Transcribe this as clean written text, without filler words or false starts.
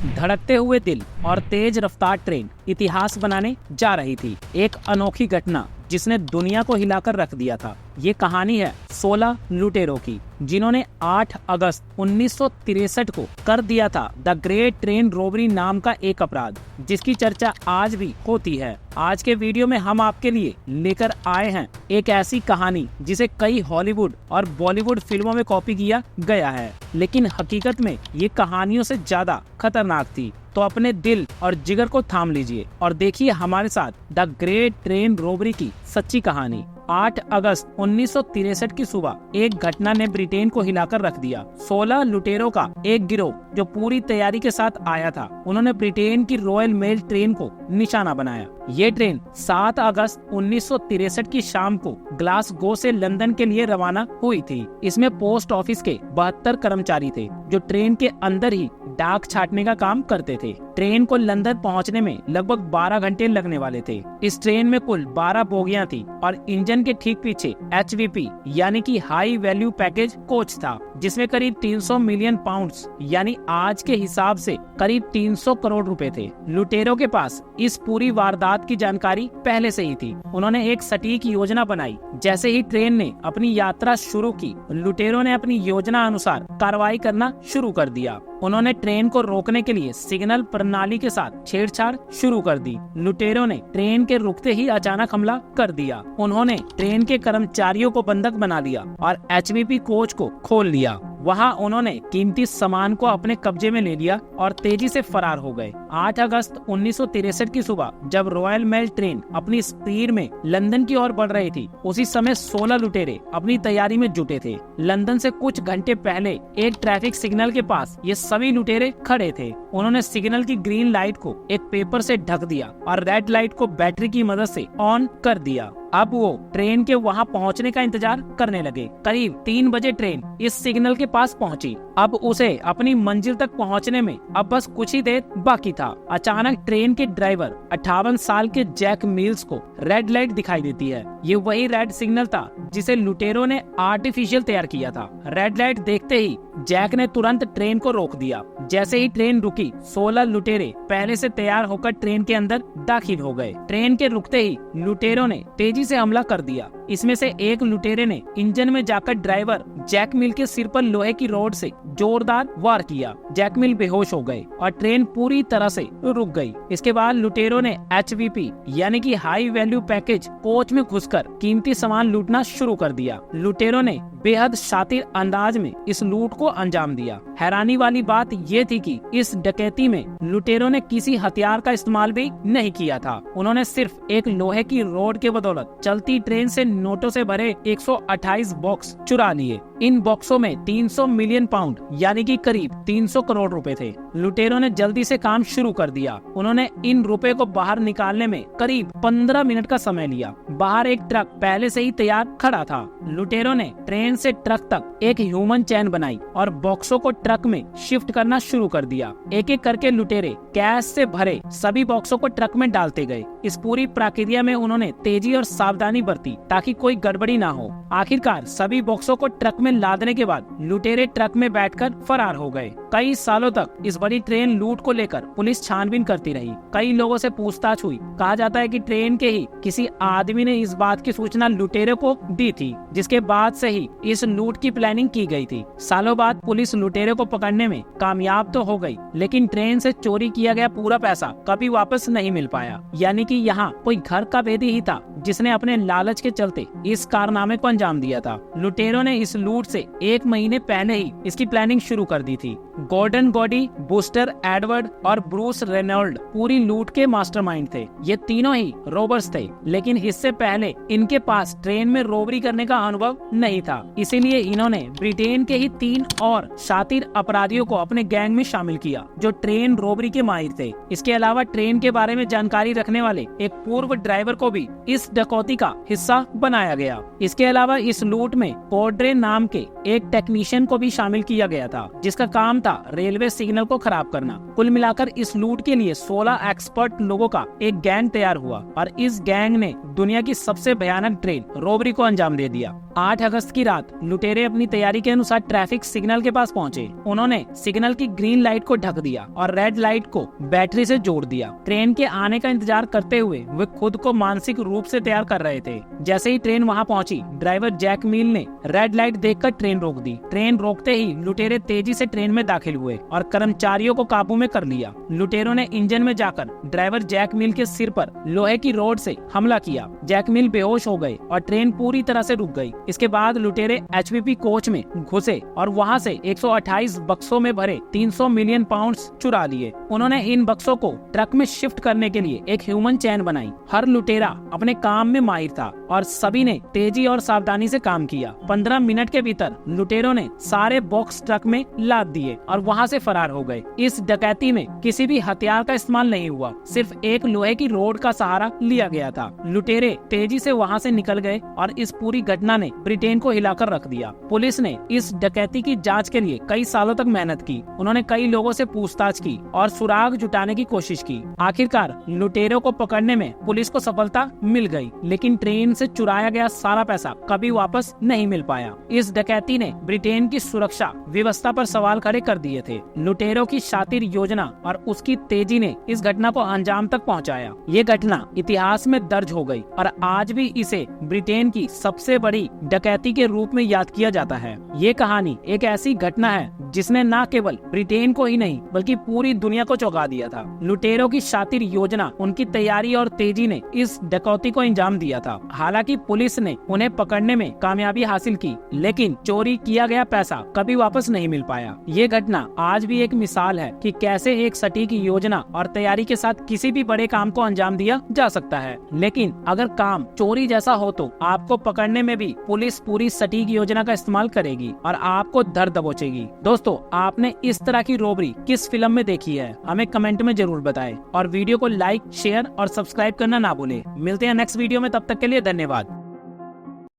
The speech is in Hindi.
धड़कते हुए दिल और तेज रफ्तार ट्रेन इतिहास बनाने जा रही थी। एक अनोखी घटना जिसने दुनिया को हिलाकर रख दिया था। ये कहानी है 16 लुटेरों की, जिन्होंने 8 अगस्त 1963 को कर दिया था द ग्रेट ट्रेन रॉबरी नाम का एक अपराध, जिसकी चर्चा आज भी होती है। आज के वीडियो में हम आपके लिए लेकर आए हैं एक ऐसी कहानी जिसे कई हॉलीवुड और बॉलीवुड फिल्मों में कॉपी किया गया है, लेकिन हकीकत में ये कहानियों से ज्यादा खतरनाक थी। तो अपने दिल और जिगर को थाम लीजिए और देखिए हमारे साथ द ग्रेट ट्रेन रॉबरी की सच्ची कहानी। 8 अगस्त 1963 की सुबह एक घटना ने ब्रिटेन को हिलाकर रख दिया। 16 लुटेरों का एक गिरोह जो पूरी तैयारी के साथ आया था, उन्होंने ब्रिटेन की रॉयल मेल ट्रेन को निशाना बनाया। ये ट्रेन 7 अगस्त 1963 की शाम को ग्लासगो से लंदन के लिए रवाना हुई थी। इसमें पोस्ट ऑफिस के 72 कर्मचारी थे जो ट्रेन के अंदर ही डाक छाटने का काम करते थे। ट्रेन को लंदन पहुंचने में लगभग 12 घंटे लगने वाले थे। इस ट्रेन में कुल 12 बोगियां थी और इंजन के ठीक पीछे HVP यानी कि हाई वैल्यू पैकेज कोच था, जिसमें करीब 300 मिलियन पाउंड्स यानी आज के हिसाब से करीब 300 करोड़ रुपए थे। लुटेरों के पास इस पूरी वारदात की जानकारी पहले से ही थी। उन्होंने एक सटीक योजना बनाई। जैसे ही ट्रेन ने अपनी यात्रा शुरू की, लुटेरों ने अपनी योजना अनुसार कार्रवाई करना शुरू कर दिया। उन्होंने ट्रेन को रोकने के लिए सिग्नल प्रणाली के साथ छेड़छाड़ शुरू कर दी। लुटेरों ने ट्रेन के रुकते ही अचानक हमला कर दिया। उन्होंने ट्रेन के कर्मचारियों को बंधक बना लिया और HVP कोच को खोल लिया। वहां उन्होंने कीमती सामान को अपने कब्जे में ले लिया और तेजी से फरार हो गए। 8 अगस्त 1963 की सुबह जब रॉयल मेल ट्रेन अपनी स्पीड में लंदन की ओर बढ़ रही थी, उसी समय 16 लुटेरे अपनी तैयारी में जुटे थे। लंदन से कुछ घंटे पहले एक ट्रैफिक सिग्नल के पास ये सभी लुटेरे खड़े थे। उन्होंने सिग्नल की ग्रीन लाइट को एक पेपर से ढक दिया और रेड लाइट को बैटरी की मदद से ऑन कर दिया। अब वो ट्रेन के वहां पहुंचने का इंतजार करने लगे। करीब 3 बजे ट्रेन इस सिग्नल के पास पहुंची। अब उसे अपनी मंजिल तक पहुंचने में अब बस कुछ ही देर बाकी था। अचानक ट्रेन के ड्राइवर 58 साल के जैक मिल्स को रेड लाइट दिखाई देती है। ये वही रेड सिग्नल था जिसे लुटेरों ने आर्टिफिशियल तैयार किया था। रेड लाइट देखते ही जैक ने तुरंत ट्रेन को रोक दिया। जैसे ही ट्रेन रुकी, 16 लुटेरे पहले से तैयार होकर ट्रेन के अंदर दाखिल हो गए। ट्रेन के रुकते ही लुटेरों ने तेजी से हमला कर दिया। इसमें से एक लुटेरे ने इंजन में जाकर ड्राइवर जैक मिल के सिर पर लोहे की रॉड से जोरदार वार किया। जैक मिल बेहोश हो गए और ट्रेन पूरी तरह से रुक गई। इसके बाद लुटेरों ने HVP यानी कि हाई वैल्यू पैकेज कोच में घुसकर कीमती सामान लूटना शुरू कर दिया। लुटेरों ने बेहद शातिर अंदाज में इस लूट को अंजाम दिया। हैरानी वाली बात ये थी कि इस डकैती में लुटेरों ने किसी हथियार का इस्तेमाल भी नहीं किया था। उन्होंने सिर्फ एक लोहे की रॉड के बदौलत चलती ट्रेन से नोटों से भरे 128 बॉक्स चुरा लिए। इन बॉक्सों में 300 मिलियन पाउंड यानी कि करीब 300 करोड़ रुपए थे। लुटेरों ने जल्दी से काम शुरू कर दिया। उन्होंने इन रुपए को बाहर निकालने में करीब 15 मिनट का समय लिया। बाहर एक ट्रक पहले से ही तैयार खड़ा था। लुटेरों ने ट्रेन से ट्रक तक एक ह्यूमन चैन बनाई और बॉक्सों को ट्रक में शिफ्ट करना शुरू कर दिया। एक एक करके लुटेरे कैश से भरे सभी बॉक्सों को ट्रक में डालते गए। इस पूरी प्रक्रिया में उन्होंने तेजी और सावधानी बरती ताकि कोई गड़बड़ी ना हो। आखिरकार सभी बॉक्सों को ट्रक में लादने के बाद लुटेरे ट्रक में बैठकर फरार हो गए। कई सालों तक इस बड़ी ट्रेन लूट को लेकर पुलिस छानबीन करती रही। कई लोगों से पूछताछ हुई। कहा जाता है कि ट्रेन के ही किसी आदमी ने इस बात की सूचना लुटेरों को दी थी, जिसके बाद से ही इस लूट की प्लानिंग की गई थी। सालों बाद पुलिस लुटेरों को पकड़ने में कामयाब तो हो गई, लेकिन ट्रेन से चोरी किया गया पूरा पैसा कभी वापस नहीं मिल पाया। यानी कि यहाँ कोई घर का भेदी ही था जिसने अपने लालच के चलते इस कारनामे को अंजाम दिया था। लुटेरों ने इस लूट से 1 महीने पहले ही इसकी प्लानिंग शुरू कर दी थी। गॉर्डन गॉडी, बूस्टर एडवर्ड और ब्रूस रेनॉल्ड पूरी लूट के मास्टरमाइंड थे। ये तीनों ही रोबर्स थे, लेकिन इससे पहले इनके पास ट्रेन में रोबरी करने का अनुभव नहीं था। इसीलिए इन्होंने ब्रिटेन के ही 3 और शातिर अपराधियों को अपने गैंग में शामिल किया जो ट्रेन रोबरी के माहिर थे। इसके अलावा ट्रेन के बारे में जानकारी रखने वाले एक पूर्व ड्राइवर को भी इस डकैती का हिस्सा बनाया गया। इसके अलावा इस लूट में कॉर्ड्रे नाम के एक टेक्नीशियन को भी शामिल किया गया था, जिसका काम था रेलवे सिग्नल को खराब करना। कुल मिलाकर इस लूट के लिए 16 एक्सपर्ट लोगों का एक गैंग तैयार हुआ और इस गैंग ने दुनिया की सबसे भयानक ट्रेन रॉबरी को अंजाम दे दिया। 8 अगस्त की रात लुटेरे अपनी तैयारी के अनुसार ट्रैफिक सिग्नल के पास पहुंचे। उन्होंने सिग्नल की ग्रीन लाइट को ढक दिया और रेड लाइट को बैटरी से जोड़ दिया। ट्रेन के आने का इंतजार करते हुए वे खुद को मानसिक रूप से तैयार कर रहे थे। जैसे ही ट्रेन वहां पहुंची, ड्राइवर जैक मिल ने रेड लाइट देखकर ट्रेन रोक दी। ट्रेन रोकते ही लुटेरे तेजी से ट्रेन में दाखिल हुए और कर्मचारियों को काबू में कर लिया। लुटेरों ने इंजन में जाकर ड्राइवर जैक मिल के सिर पर लोहे की रॉड से हमला किया। जैक मिल बेहोश हो गए और ट्रेन पूरी तरह से रुक गई। इसके बाद लुटेरे एचवीपी कोच में घुसे और वहां से 128 बक्सों में भरे 300 मिलियन पाउंड्स चुरा लिए। उन्होंने इन बक्सों को ट्रक में शिफ्ट करने के लिए एक ह्यूमन चैन बनाई। हर लुटेरा अपने काम में माहिर था और सभी ने तेजी और सावधानी से काम किया। 15 मिनट के भीतर लुटेरों ने सारे बॉक्स ट्रक में लाद दिए और वहां से फरार हो गए। इस डकैती में किसी भी हथियार का इस्तेमाल नहीं हुआ, सिर्फ एक लोहे की रॉड का सहारा लिया गया था। लुटेरे तेजी से वहां से निकल गए और इस पूरी घटना ने ब्रिटेन को हिलाकर रख दिया। पुलिस ने इस डकैती की जांच के लिए कई सालों तक मेहनत की। उन्होंने कई लोगों से पूछताछ की और सुराग जुटाने की कोशिश की। आखिरकार लुटेरों को पकड़ने में पुलिस को सफलता मिल गई, लेकिन ट्रेन से चुराया गया सारा पैसा कभी वापस नहीं मिल पाया। इस डकैती ने ब्रिटेन की सुरक्षा व्यवस्था पर सवाल खड़े कर दिए थे। लुटेरों की शातिर योजना और उसकी तेजी ने इस घटना को अंजाम तक पहुंचाया। ये घटना इतिहास में दर्ज हो गई और आज भी इसे ब्रिटेन की सबसे बड़ी डकैती के रूप में याद किया जाता है। ये कहानी एक ऐसी घटना है जिसने न केवल ब्रिटेन को ही नहीं बल्कि पूरी दुनिया को चौंका दिया था। लुटेरों की शातिर योजना, उनकी तैयारी और तेजी ने इस डकैती को अंजाम दिया था। हालांकि पुलिस ने उन्हें पकड़ने में कामयाबी हासिल की, लेकिन चोरी किया गया पैसा कभी वापस नहीं मिल पाया। ये घटना आज भी एक मिसाल है कि कैसे एक सटीक योजना और तैयारी के साथ किसी भी बड़े काम को अंजाम दिया जा सकता है। लेकिन अगर काम चोरी जैसा हो तो आपको पकड़ने में भी पुलिस पूरी सटीक योजना का इस्तेमाल करेगी और आपको धर दबोचेगी। दोस्तों, आपने इस तरह की रोबरी किस फिल्म में देखी है? हमें कमेंट में जरूर बताएं और वीडियो को लाइक, शेयर और सब्सक्राइब करना ना भूलें। मिलते हैं नेक्स्ट वीडियो में, तब तक के लिए धन्यवाद।